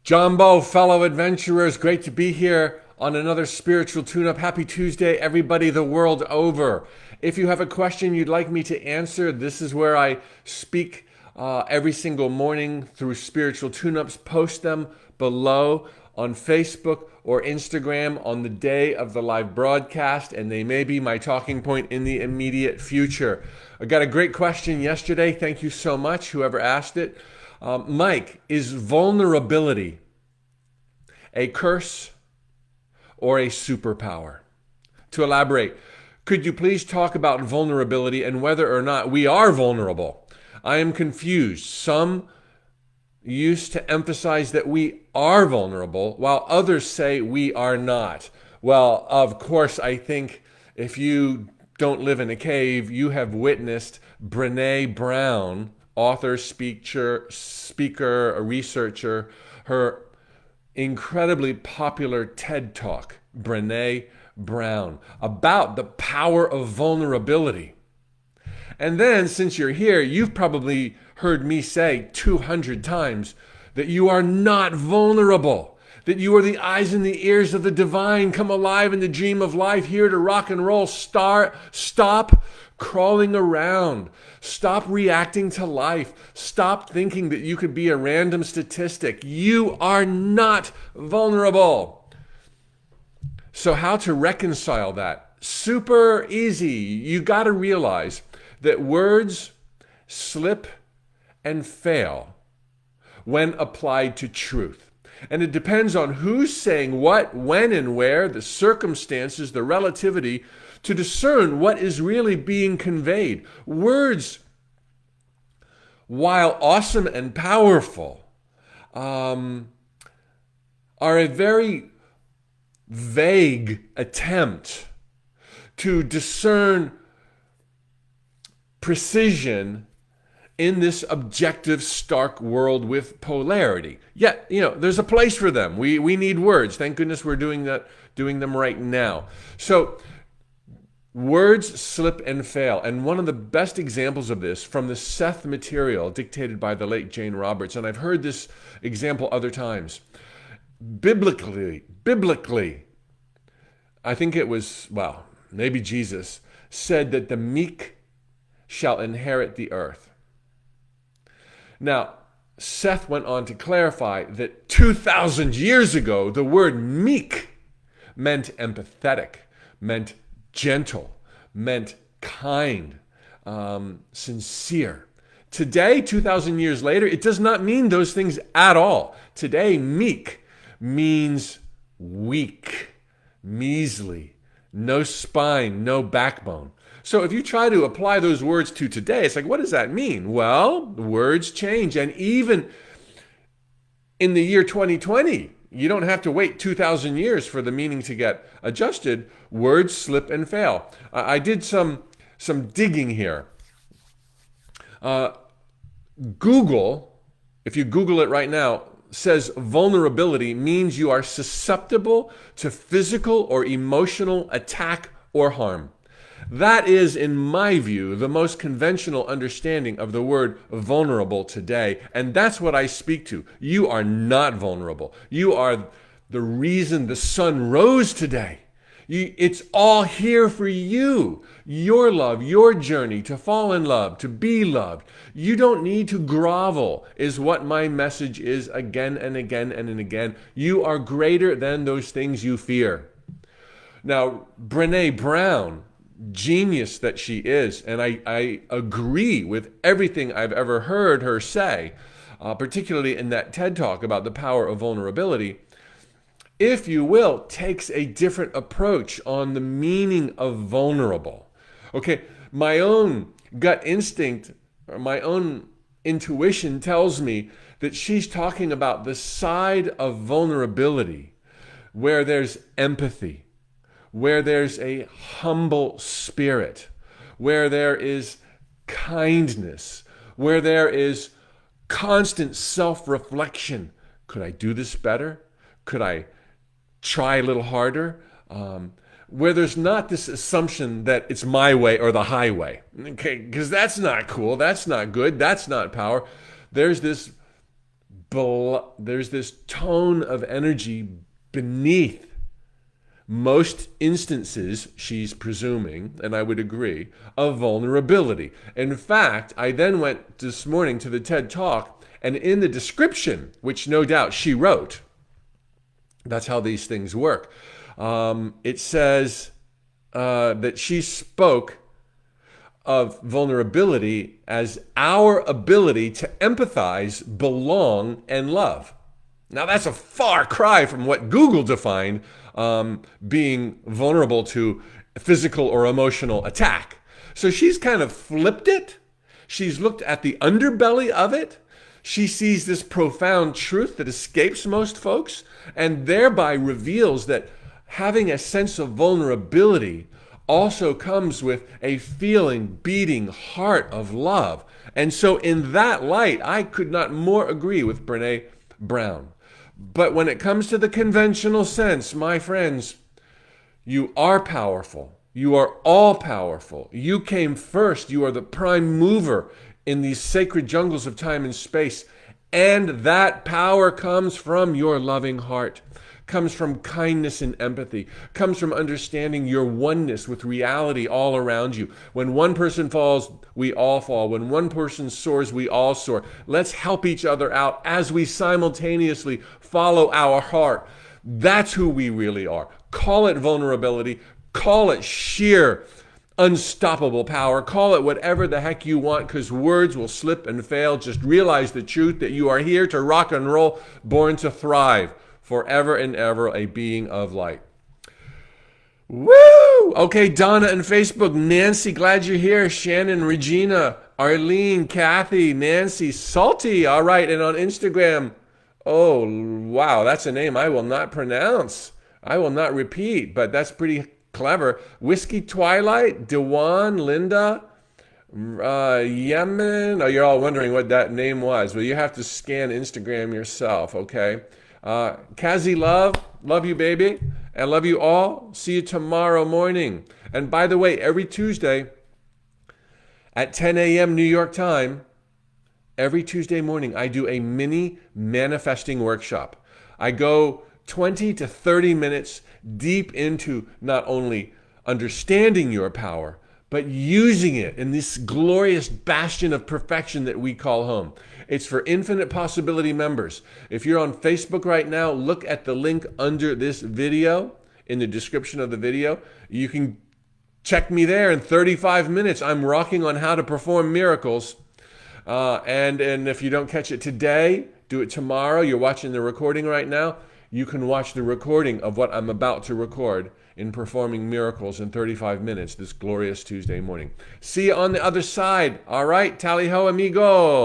Jumbo, fellow adventurers, great to be here on another spiritual tune-up. Happy Tuesday, everybody the world over. If you have a question you'd like me to answer, this is where I speak every single morning through spiritual tune-ups. Post them below on Facebook or Instagram on the day of the live broadcast, and they may be my talking point in the immediate future. I got a great question yesterday. Thank you so much, whoever asked it. Mike, is vulnerability a curse or a superpower? To elaborate, could you please talk about vulnerability and whether or not we are vulnerable? I am confused. Some used to emphasize that we are vulnerable, while others say we are not. Well, of course, I think if you don't live in a cave, you have witnessed Brené Brown, author, speaker, a researcher, her incredibly popular TED Talk, Brené Brown, about the power of vulnerability. And then, since you're here, you've probably heard me say 200 times that you are not vulnerable, that you are the eyes and the ears of the divine, come alive in the dream of life, here to rock and roll. Stop crawling around. Stop reacting to life. Stop thinking that you could be a random statistic. You are not vulnerable. So how to reconcile that? Super easy. You got to realize that words slip and fail when applied to truth. And it depends on who's saying what, when, and where, the circumstances, the relativity, to discern what is really being conveyed. Words, while awesome and powerful, are a very vague attempt to discern precision in this objective, stark world with polarity. Yet, there's a place for them. We need words. Thank goodness we're doing them right now. So, words slip and fail. And one of the best examples of this from the Seth material dictated by the late Jane Roberts, and I've heard this example other times. Biblically, I think it was, maybe Jesus said that the meek shall inherit the earth. Now, Seth went on to clarify that 2,000 years ago, the word meek meant empathetic, meant gentle, meant kind, sincere. Today, 2,000 years later, it does not mean those things at all. Today, meek means weak, measly, no spine, no backbone. So if you try to apply those words to today, it's like, what does that mean? Well, words change. And even in the year 2020, you don't have to wait 2,000 years for the meaning to get adjusted. Words slip and fail. I did some digging here. Google, if you Google it right now, says vulnerability means you are susceptible to physical or emotional attack or harm. That is, in my view, the most conventional understanding of the word vulnerable today. And that's what I speak to. You are not vulnerable. You are the reason the sun rose today. It's all here for you. Your love, your journey to fall in love, to be loved. You don't need to grovel, is what my message is again and again and again. You are greater than those things you fear. Now, Brené Brown, genius that she is, and I agree with everything I've ever heard her say, particularly in that TED Talk about the power of vulnerability, if you will, takes a different approach on the meaning of vulnerable. Okay, my own gut instinct, or my own intuition tells me that she's talking about the side of vulnerability where there's empathy, where there's a humble spirit, where there is kindness, where there is constant self-reflection. Could I do this better? Could I try a little harder? Where there's not this assumption that it's my way or the highway. Okay, because that's not cool, that's not good, that's not power. There's this there's this tone of energy beneath most instances, she's presuming, and I would agree, of vulnerability. In fact, I then went this morning to the TED Talk, and in the description, which no doubt she wrote, that's how these things work, it says that she spoke of vulnerability as our ability to empathize, belong, and love. Now that's a far cry from what Google defined being vulnerable to physical or emotional attack. So she's kind of flipped it. She's looked at the underbelly of it. She sees this profound truth that escapes most folks and thereby reveals that having a sense of vulnerability also comes with a feeling, beating heart of love. And so in that light, I could not more agree with Brené Brown. But when it comes to the conventional sense, my friends, you are powerful. You are all powerful. You came first. You are the prime mover in these sacred jungles of time and space. And that power comes from your loving heart, comes from kindness and empathy, comes from understanding your oneness with reality all around you. When one person falls, we all fall. When one person soars, we all soar. Let's help each other out as we simultaneously follow our heart. That's who we really are. Call it vulnerability. Call it sheer unstoppable power. Call it whatever the heck you want, because words will slip and fail. Just realize the truth that you are here to rock and roll, born to thrive, forever and ever, a being of light. Woo! Okay, Donna and Facebook. Nancy, glad you're here. Shannon, Regina, Arlene, Kathy, Nancy, Salty. All right, and on Instagram, oh, wow, that's a name I will not pronounce. I will not repeat, but that's pretty clever. Whiskey Twilight, Dewan, Linda, Yemen. Oh, you're all wondering what that name was. Well, you have to scan Instagram yourself, okay? Kazi love you, baby. And love you all. See you tomorrow morning. And by the way, every Tuesday at 10 a.m. New York time, every Tuesday morning, I do a mini manifesting workshop. I go 20 to 30 minutes deep into not only understanding your power, but using it in this glorious bastion of perfection that we call home. It's for Infinite Possibility members. If you're on Facebook right now, look at the link under this video, in the description of the video. You can check me there in 35 minutes. I'm rocking on how to perform miracles. And if you don't catch it today, do it tomorrow. You're watching the recording right now. You can watch the recording of what I'm about to record in performing miracles in 35 minutes this glorious Tuesday morning. See you on the other side. All right, tally ho, amigo.